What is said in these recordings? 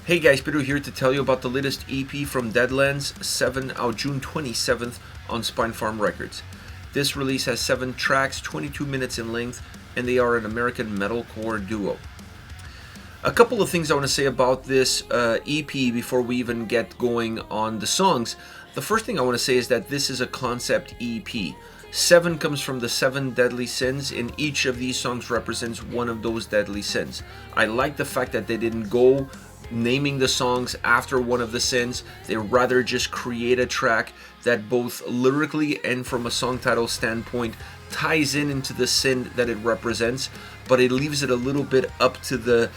Hey guys, Peter here to tell you about the latest EP from Deadlands, 7 out June 27th on Spine Farm Records. This release has 7 tracks, 22 minutes in length, and they are an American metalcore duo. A couple of things I want to say about this EP before we even get going on the songs. The first thing I want to say is that this is a concept EP. 7 comes from the 7 deadly sins, and each of these songs represents one of those deadly sins. I like the fact that they didn't go naming the songs after one of the sins. They rather just create a track that both lyrically and from a song title standpoint ties into the sin that it represents, but it leaves it a little bit up to the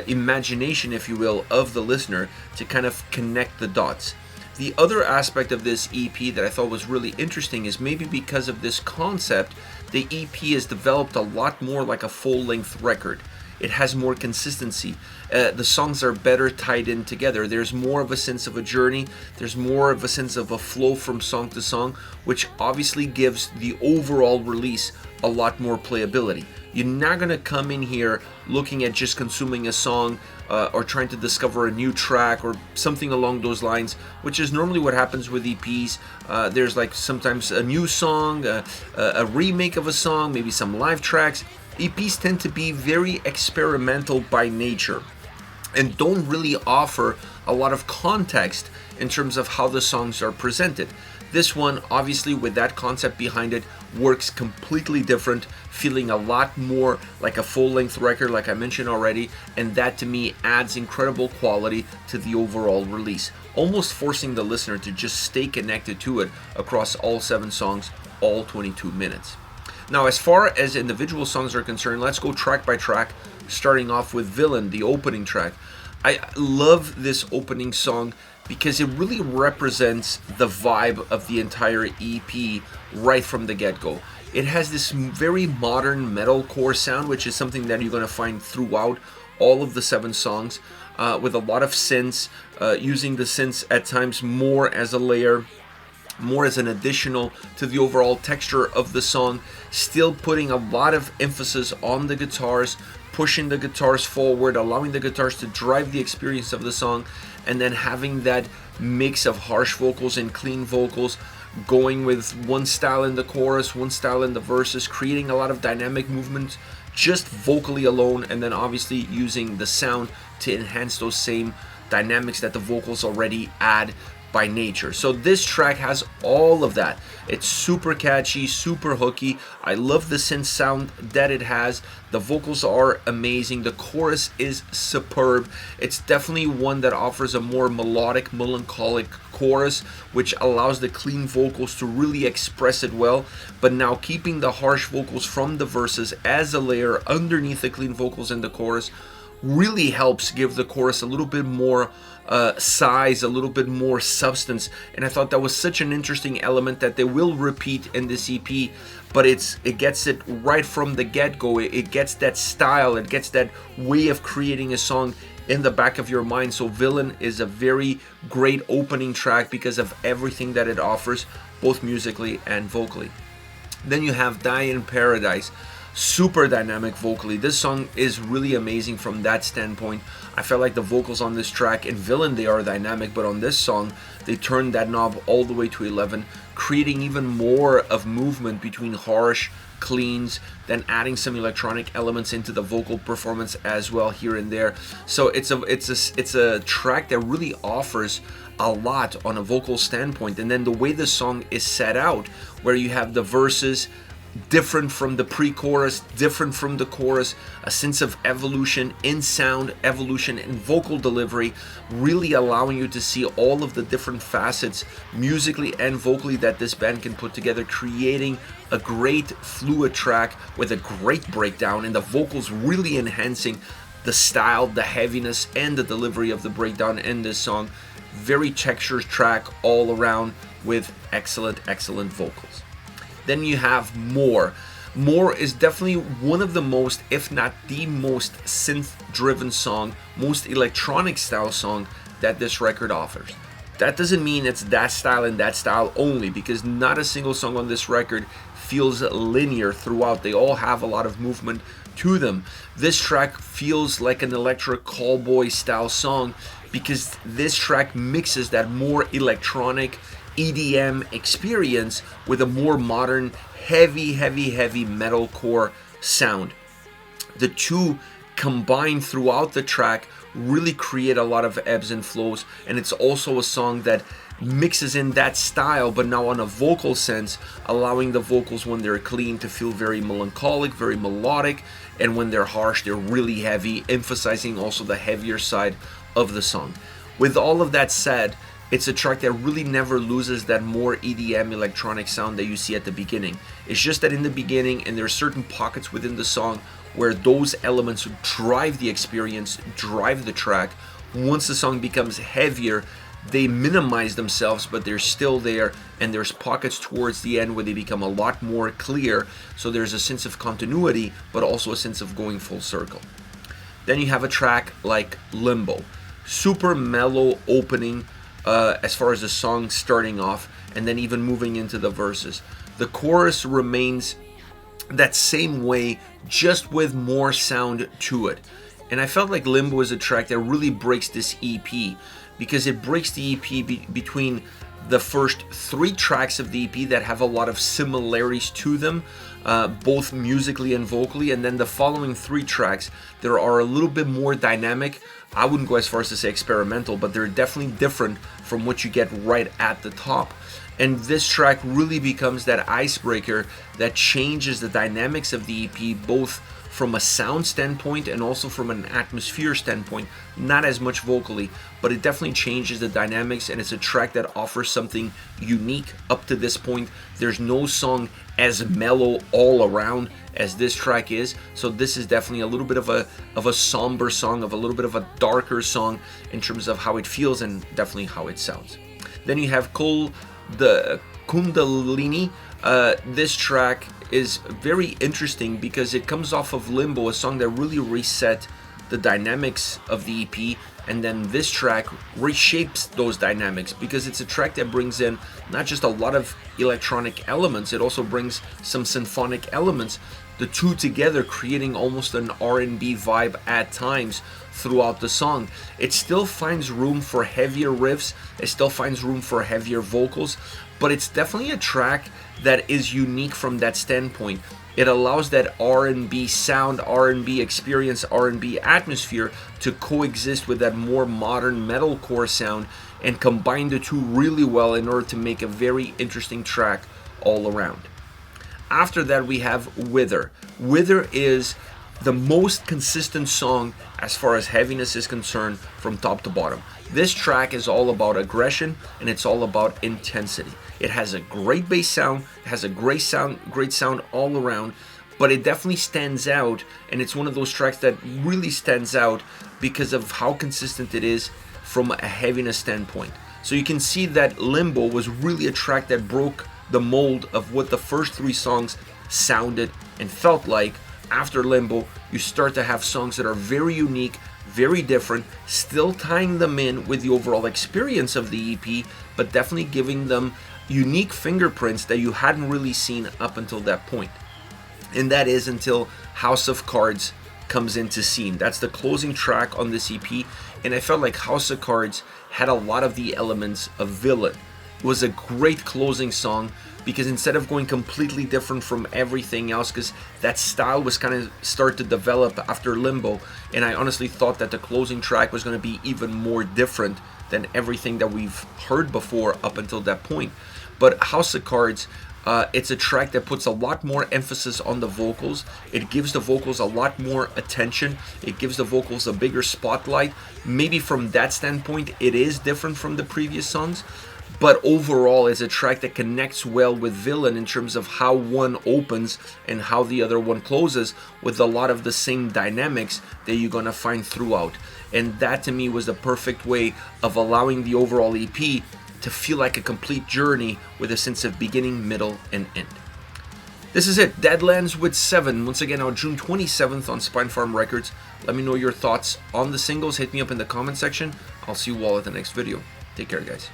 imagination, if you will, of the listener to kind of connect the dots. The other aspect of this EP that I thought was really interesting is maybe because of this concept, the EP has developed a lot more like a full-length record. It has more consistency. The songs are better tied in together. There's more of a sense of a journey. There's more of a sense of a flow from song to song, which obviously gives the overall release a lot more playability. You're not going to come in here looking at just consuming a song or trying to discover a new track or something along those lines, which is normally what happens with EPs. There's like sometimes a new song, a remake of a song, maybe some live tracks. EPs tend to be very experimental by nature and don't really offer a lot of context in terms of how the songs are presented. This one, obviously, with that concept behind it, works completely different, feeling a lot more like a full-length record, like I mentioned already, and that to me adds incredible quality to the overall release, almost forcing the listener to just stay connected to it across all 7 songs, all 22 minutes. Now, as far as individual songs are concerned, let's go track by track, starting off with Villain, the opening track. I love this opening song because it really represents the vibe of the entire EP right from the get-go. It has this very modern metalcore sound, which is something that you're going to find throughout all of the 7 songs, with a lot of synths, using the synths at times more as a layer, more as an additional to the overall texture of the song, still putting a lot of emphasis on the guitars, pushing the guitars forward, allowing the guitars to drive the experience of the song, and then having that mix of harsh vocals and clean vocals, going with one style in the chorus, one style in the verses, creating a lot of dynamic movement just vocally alone, and then obviously using the sound to enhance those same dynamics that the vocals already add by nature. So this track has all of that. It's super catchy, super hooky. I love the synth sound that it has. The vocals are amazing. The chorus is superb. It's definitely one that offers a more melodic, melancholic chorus, which allows the clean vocals to really express it well, but now keeping the harsh vocals from the verses as a layer underneath the clean vocals in the chorus really helps give the chorus a little bit more size, a little bit more substance. And I thought that was such an interesting element that they will repeat in this EP, but it gets it right from the get-go. It gets that style, it gets that way of creating a song in the back of your mind. So Villain is a very great opening track because of everything that it offers, both musically and vocally. Then you have Die in Paradise. Super dynamic vocally. This song is really amazing from that standpoint. I felt like the vocals on this track, in Villain they are dynamic, but on this song they turned that knob all the way to 11, creating even more of movement between harsh, cleans, then adding some electronic elements into the vocal performance as well here and there. So it's a track that really offers a lot on a vocal standpoint. And then the way the song is set out, where you have the verses different from the pre-chorus, different from the chorus, a sense of evolution in sound, evolution in vocal delivery, really allowing you to see all of the different facets musically and vocally that this band can put together, creating a great fluid track with a great breakdown, and the vocals really enhancing the style, the heaviness, and the delivery of the breakdown in this song. Very textured track all around with excellent vocals. Then you have More. More is definitely one of the most, if not the most synth-driven song, most electronic style song that this record offers. That doesn't mean it's that style and that style only, because not a single song on this record feels linear throughout. They all have a lot of movement to them. This track feels like an electric callboy style song, because this track mixes that more electronic EDM experience with a more modern, heavy metalcore sound. The two combined throughout the track really create a lot of ebbs and flows, and it's also a song that mixes in that style, but now on a vocal sense, allowing the vocals when they're clean to feel very melancholic, very melodic, and when they're harsh, they're really heavy, emphasizing also the heavier side of the song. With all of that said, it's a track that really never loses that more EDM electronic sound that you see at the beginning. It's just that in the beginning, and there are certain pockets within the song where those elements drive the experience, drive the track. Once the song becomes heavier, they minimize themselves, but they're still there, and there's pockets towards the end where they become a lot more clear, so there's a sense of continuity, but also a sense of going full circle. Then you have a track like Limbo. Super mellow opening as far as the song starting off, and then even moving into the verses. The chorus remains that same way, just with more sound to it. And I felt like Limbo is a track that really breaks this EP, because it breaks the EP between the first 3 tracks of the EP that have a lot of similarities to them, both musically and vocally, and then the following 3 tracks that are a little bit more dynamic. I wouldn't go as far as to say experimental, but they're definitely different from what you get right at the top. And this track really becomes that icebreaker that changes the dynamics of the EP, both from a sound standpoint and also from an atmosphere standpoint. Not as much vocally, but it definitely changes the dynamics, and it's a track that offers something unique up to this point. There's no song as mellow all around as this track is, so this is definitely a little bit of a somber song, of a little bit of a darker song in terms of how it feels and definitely how it sounds. Then you have the Kundalini. This track is very interesting because it comes off of Limbo, a song that really reset the dynamics of the EP, and then this track reshapes those dynamics because it's a track that brings in not just a lot of electronic elements, it also brings some symphonic elements, the two together creating almost an R&B vibe at times throughout the song. It still finds room for heavier riffs, it still finds room for heavier vocals, but it's definitely a track that is unique from that standpoint. It allows that R&B sound, R&B experience, R&B atmosphere to coexist with that more modern metalcore sound and combine the two really well in order to make a very interesting track all around. After that, we have Wither. Wither is the most consistent song as far as heaviness is concerned from top to bottom. This track is all about aggression and it's all about intensity. It has a great bass sound, it has a great sound all around, but it definitely stands out, and it's one of those tracks that really stands out because of how consistent it is from a heaviness standpoint. So you can see that Limbo was really a track that broke the mold of what the first 3 songs sounded and felt like. After Limbo, you start to have songs that are very unique, very different, still tying them in with the overall experience of the EP, but definitely giving them unique fingerprints that you hadn't really seen up until that point. And that is until House of Cards comes into scene. That's the closing track on this EP, and I felt like House of Cards had a lot of the elements of Villain. It was a great closing song because instead of going completely different from everything else, because that style was kind of start to develop after Limbo, and I honestly thought that the closing track was going to be even more different than everything that we've heard before up until that point. But House of Cards, it's a track that puts a lot more emphasis on the vocals. It gives the vocals a lot more attention. It gives the vocals a bigger spotlight. Maybe from that standpoint, it is different from the previous songs. But overall, it's a track that connects well with Villain in terms of how one opens and how the other one closes, with a lot of the same dynamics that you're going to find throughout. And that to me was the perfect way of allowing the overall EP to feel like a complete journey with a sense of beginning, middle, and end. This is it, Deadlands with 7, once again on June 27th on Spine Farm Records. Let me know your thoughts on the singles, hit me up in the comment section. I'll see you all at the next video. Take care, guys.